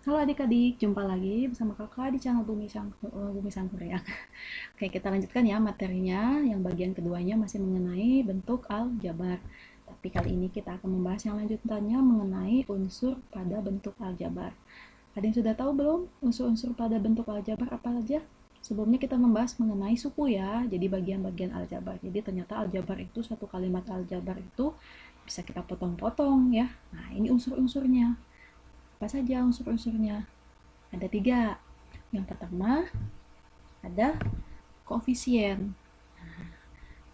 Halo adik-adik, jumpa lagi bersama kakak di channel Bumi Sangkur ya. Oke, kita lanjutkan ya materinya. Yang bagian keduanya masih mengenai bentuk aljabar. Tapi kali ini kita akan membahas yang lanjutannya mengenai unsur pada bentuk aljabar. Ada yang sudah tahu belum unsur-unsur pada bentuk aljabar apa saja? Sebelumnya kita membahas mengenai suku ya, jadi bagian-bagian aljabar. Jadi ternyata aljabar itu, suatu kalimat aljabar itu bisa kita potong-potong ya. Nah, ini unsur-unsurnya. Apa saja unsur-unsurnya? Ada tiga. Yang pertama ada koefisien.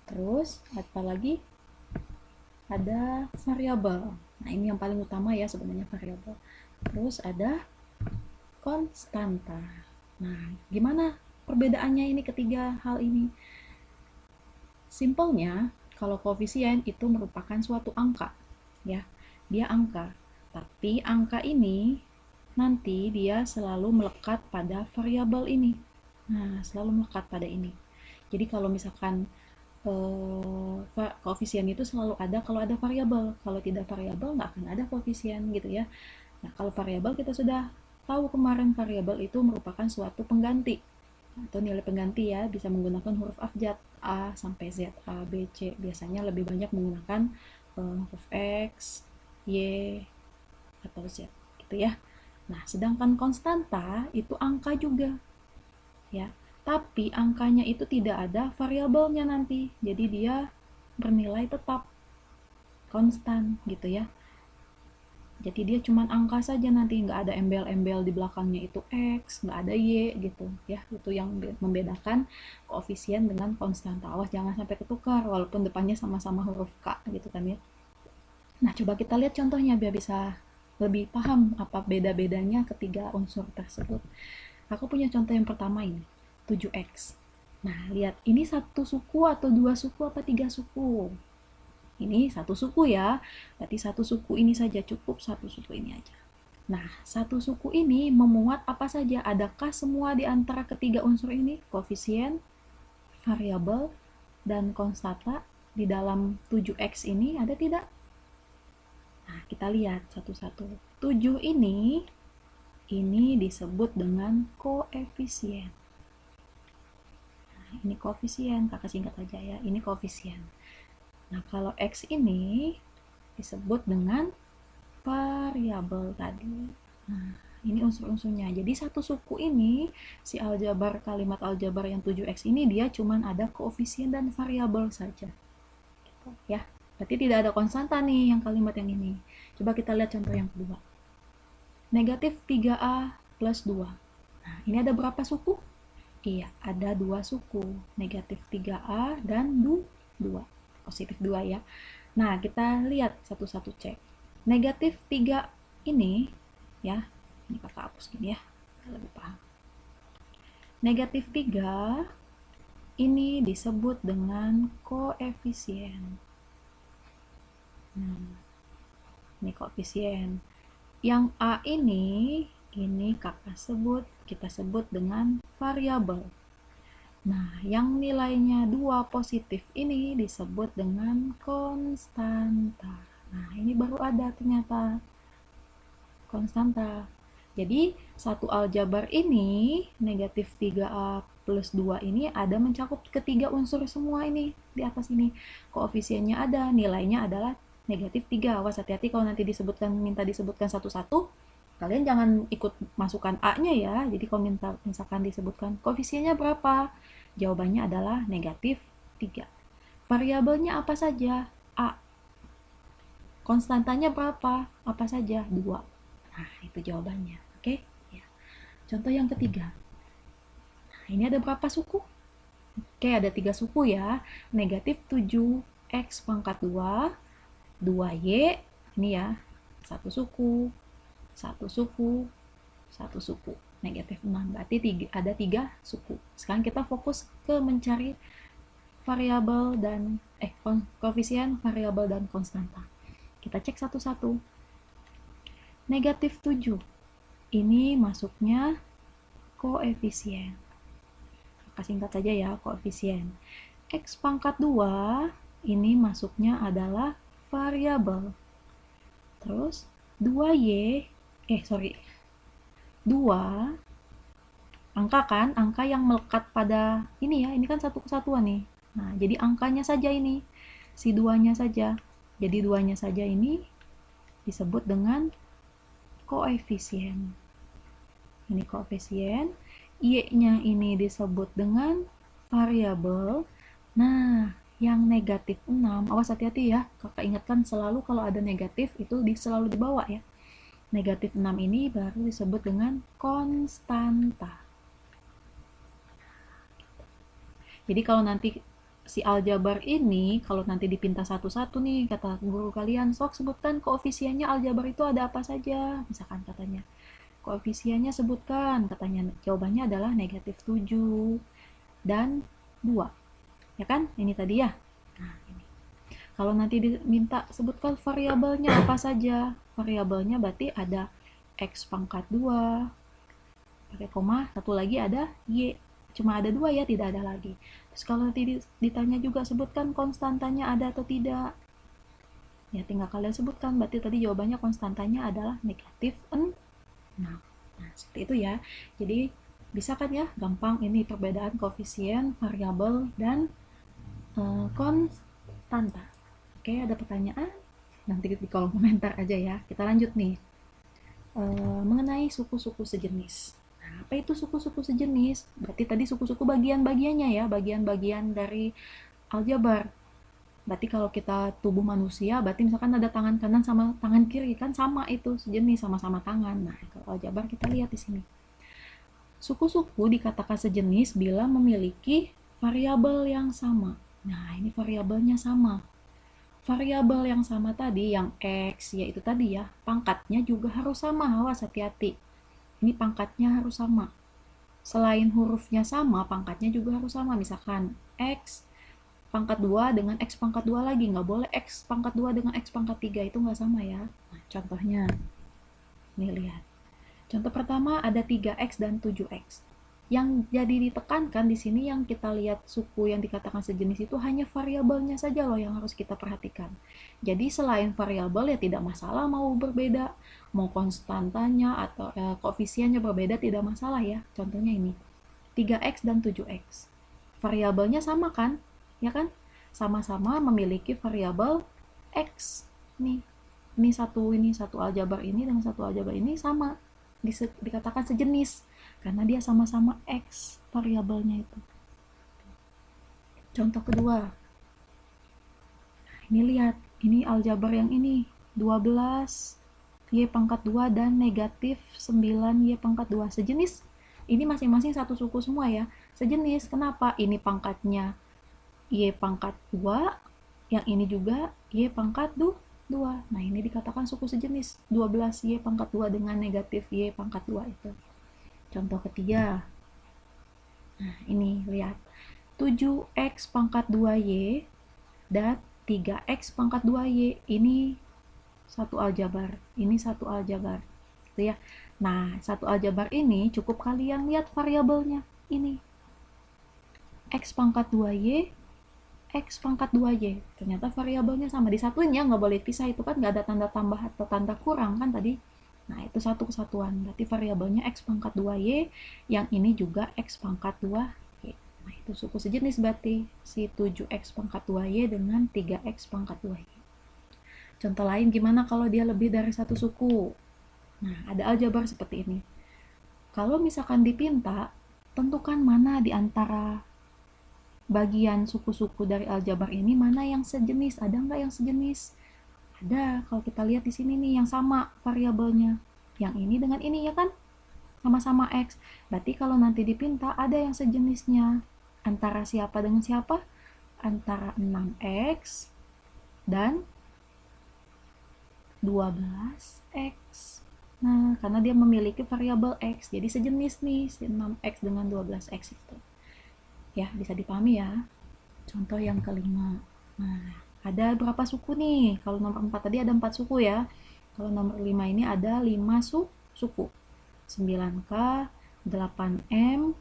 Terus apa lagi? Ada variabel. Nah, ini yang paling utama ya sebenarnya, variabel. Terus ada konstanta. Nah, gimana perbedaannya ini ketiga hal ini? Simpelnya, kalau koefisien itu merupakan suatu angka, ya. Dia angka. Tapi angka ini nanti dia selalu melekat pada variabel ini. Nah, selalu melekat pada ini. Jadi kalau misalkan koefisien itu selalu ada kalau ada variabel. Kalau tidak variabel nggak akan ada koefisien gitu ya. Nah, kalau variabel kita sudah tahu kemarin, variabel itu merupakan suatu pengganti atau nilai pengganti ya, bisa menggunakan huruf abjad A sampai Z, A, B, C. Biasanya lebih banyak menggunakan huruf X, Y, atau Z gitu ya. Nah, sedangkan konstanta itu angka juga ya. Tapi angkanya itu tidak ada variabelnya nanti. Jadi dia bernilai tetap konstan gitu ya. Jadi dia cuma angka saja nanti, nggak ada embel-embel di belakangnya itu X, nggak ada Y gitu ya. Itu yang membedakan koefisien dengan konstanta. Awas jangan sampai ketukar walaupun depannya sama-sama huruf K gitu kan ya. Nah, coba kita lihat contohnya biar bisa lebih paham apa beda-bedanya ketiga unsur tersebut. Aku punya contoh yang pertama ini, 7X. Nah, lihat, ini satu suku atau dua suku apa tiga suku? Ini satu suku ya, berarti satu suku ini saja cukup, satu suku ini aja. Nah, satu suku ini memuat apa saja? Adakah semua di antara ketiga unsur ini? Koefisien, variabel, dan konstanta di dalam 7X ini ada tidak? Nah, kita lihat satu-satu. 7 ini disebut dengan koefisien. Nah, ini koefisien, kakak singkat aja ya, ini koefisien. Nah, kalau X ini disebut dengan variabel tadi. Nah, ini unsur-unsurnya. Jadi satu suku ini, si aljabar, kalimat aljabar yang 7X ini, dia cuman ada koefisien dan variabel saja. Gitu, ya. Berarti tidak ada konstanta nih yang kalimat yang ini. Coba kita lihat contoh yang kedua. Negatif 3A plus 2. Nah, ini ada berapa suku? Iya, ada dua suku. Negatif 3A dan 2. Positif 2 ya. Nah, kita lihat satu-satu cek. Negatif 3 ini, ya, ini kakak hapus gini ya, lebih paham. Negatif 3 ini disebut dengan koefisien. Ini koefisien. Yang A ini kakak sebut, kita sebut dengan variabel. Nah, yang nilainya 2 positif ini disebut dengan konstanta. Nah, ini baru ada ternyata konstanta. Jadi, satu aljabar ini, negatif 3A plus 2 ini ada mencakup ketiga unsur semua ini di atas ini. Koefisiennya ada, nilainya adalah negatif 3. Awas hati-hati kalau nanti minta disebutkan satu-satu, kalian jangan ikut masukkan A-nya ya. Jadi kalau misalkan disebutkan koefisiennya berapa, jawabannya adalah negatif 3. Variabelnya apa saja? A. Konstantanya berapa? Apa saja? 2. Nah, itu jawabannya. Oke? Ya. Contoh yang ketiga. Nah, ini ada berapa suku? Oke, ada 3 suku ya. Negatif 7x pangkat 2, 2y, ini ya, satu suku, satu suku, satu suku. Negatif 6, berarti ada 3 suku. Sekarang kita fokus ke mencari variabel dan koefisien, variabel, dan konstanta. Kita cek satu-satu. Negatif 7, ini masuknya koefisien. Singkat saja ya, koefisien. X pangkat 2 ini masuknya adalah variabel. Terus 2y, 2, angka kan, angka yang melekat pada ini ya, ini kan satu kesatuan nih. Nah, jadi angkanya saja ini, si 2-nya saja. Jadi 2-nya saja ini disebut dengan koefisien. Ini koefisien, Y-nya ini disebut dengan variabel. Nah, yang negatif 6, awas hati-hati ya, kakak ingatkan selalu kalau ada negatif itu selalu dibawa ya. Negatif 6 ini baru disebut dengan konstanta. Jadi kalau nanti si aljabar ini, kalau nanti dipinta satu-satu nih, kata guru kalian, sok sebutkan koefisiennya aljabar itu ada apa saja, misalkan katanya. Koefisiennya sebutkan, katanya jawabannya adalah negatif 7 dan 2. Ya kan? Ini tadi ya. Nah, ini. Kalau nanti diminta sebutkan variabelnya apa saja. Variabelnya berarti ada X pangkat 2, pakai koma, satu lagi ada Y. Cuma ada 2 ya, tidak ada lagi. Terus kalau nanti ditanya juga sebutkan konstantanya ada atau tidak. Ya tinggal kalian sebutkan, berarti tadi jawabannya konstantanya adalah negatif 6. Nah, seperti itu ya. Jadi bisa kan ya, gampang ini perbedaan koefisien, variabel, dan konstanta. Oke, ada pertanyaan? Nanti di kolom komentar aja ya. Kita lanjut nih. Mengenai suku-suku sejenis. Nah, apa itu suku-suku sejenis? Berarti tadi suku-suku bagian-bagiannya ya, bagian-bagian dari aljabar. Berarti kalau kita tubuh manusia, berarti misalkan ada tangan kanan sama tangan kiri, kan sama itu, sejenis, sama-sama tangan. Nah, kalau aljabar kita lihat di sini. Suku-suku dikatakan sejenis bila memiliki variabel yang sama. Nah, ini variabelnya sama. Variabel yang sama tadi, yang X, yaitu tadi ya, pangkatnya juga harus sama, awas hati-hati. Ini pangkatnya harus sama. Selain hurufnya sama, pangkatnya juga harus sama. Misalkan X pangkat 2 dengan X pangkat 2 lagi, nggak boleh X pangkat 2 dengan X pangkat 3, itu nggak sama ya. Nah, contohnya, nih lihat. Contoh pertama ada 3X dan 7X. Yang jadi ditekankan di sini yang kita lihat suku yang dikatakan sejenis itu hanya variabelnya saja loh yang harus kita perhatikan. Jadi selain variabel ya tidak masalah mau berbeda, mau konstantanya atau koefisiennya berbeda tidak masalah ya. Contohnya ini 3X dan 7X. Variabelnya sama kan? Ya kan? Sama-sama memiliki variabel X. Nih. Ini satu aljabar ini dengan satu aljabar ini sama. Dikatakan sejenis karena dia sama-sama X variabelnya itu. Contoh kedua, ini lihat, ini aljabar yang ini 12 Y pangkat 2 dan negatif 9 Y pangkat 2 sejenis. Ini masing-masing satu suku semua ya, sejenis. Kenapa? Ini pangkatnya Y pangkat 2, yang ini juga Y pangkat 2. Nah, ini dikatakan suku sejenis, 12 Y pangkat 2 dengan negatif Y pangkat 2 itu. Contoh ketiga. Nah, ini lihat. 7X pangkat 2Y dan 3X pangkat 2Y. Ini satu aljabar. Ini satu aljabar. Gitu ya. Nah, satu aljabar ini cukup kalian lihat variabelnya. Ini. X pangkat 2Y, X pangkat 2Y. Ternyata variabelnya sama. Disatuin ya, nggak boleh pisah. Itu kan nggak ada tanda tambah atau tanda kurang kan tadi. Nah, itu satu kesatuan. Berarti variabelnya X pangkat 2Y, yang ini juga X pangkat 2Y. Nah, itu suku sejenis berarti. Si 7X pangkat 2Y dengan 3X pangkat 2Y. Contoh lain gimana kalau dia lebih dari satu suku? Nah, ada aljabar seperti ini. Kalau misalkan dipinta, tentukan mana di antara bagian suku-suku dari aljabar ini mana yang sejenis. Ada nggak yang sejenis? Ada, kalau kita lihat di sini nih yang sama variabelnya. Yang ini dengan ini ya kan? Sama-sama X. Berarti kalau nanti dipinta ada yang sejenisnya. Antara siapa dengan siapa? Antara 6X dan 12X. Nah, karena dia memiliki variabel X. Jadi sejenis nih, 6X dengan 12X itu. Ya, bisa dipahami ya. Contoh yang kelima. Nah, ada berapa suku nih? Kalau nomor 4 tadi ada 4 suku ya. Kalau nomor 5 ini ada 5 suku. 9K, 8M,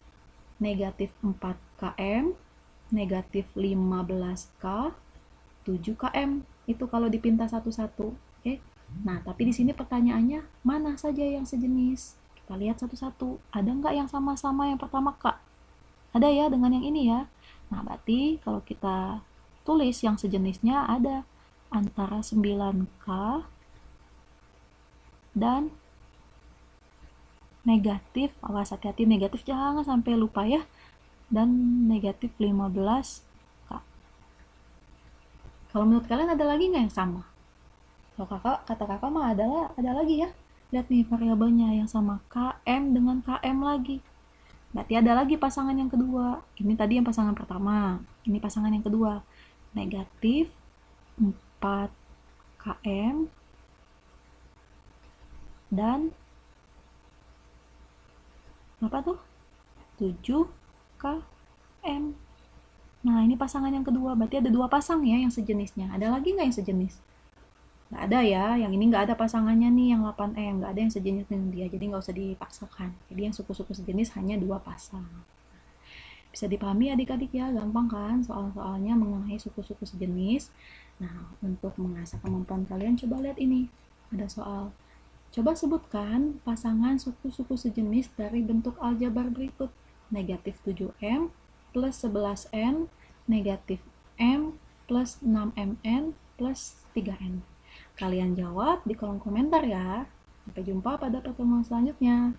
negatif 4KM, negatif 15K, 7KM. Itu kalau dipinta satu-satu. Oke. Nah, tapi di sini pertanyaannya mana saja yang sejenis? Kita lihat satu-satu. Ada nggak yang sama-sama yang pertama K? Ada ya dengan yang ini ya. Nah, berarti kalau kita tulis yang sejenisnya ada antara 9K dan negatif, awas hati-hati negatif jangan sampai lupa ya, dan negatif 15K. Kalau menurut kalian ada lagi nggak yang sama? Kalau kata kakak mah ada lagi ya. Lihat nih variabelnya yang sama KM dengan KM lagi. Berarti ada lagi pasangan yang kedua. Ini tadi yang pasangan pertama. Ini pasangan yang kedua. Negatif 4KM dan apa tuh? 7KM. Nah, ini pasangan yang kedua. Berarti ada 2 pasang ya yang sejenisnya. Ada lagi nggak yang sejenis? Nggak ada ya. Yang ini nggak ada pasangannya nih, yang 8M. Nggak ada yang sejenis dengan dia. Jadi nggak usah dipaksakan. Jadi yang suku-suku sejenis hanya 2 pasang. Bisa dipahami adik-adik ya, gampang kan soal-soalnya mengenai suku-suku sejenis. Nah, untuk mengasah kemampuan kalian, coba lihat ini. Ada soal. Coba sebutkan pasangan suku-suku sejenis dari bentuk aljabar berikut. Negatif 7M plus 11N, negatif M plus 6MN plus 3N. Kalian jawab di kolom komentar ya. Sampai jumpa pada pertemuan selanjutnya.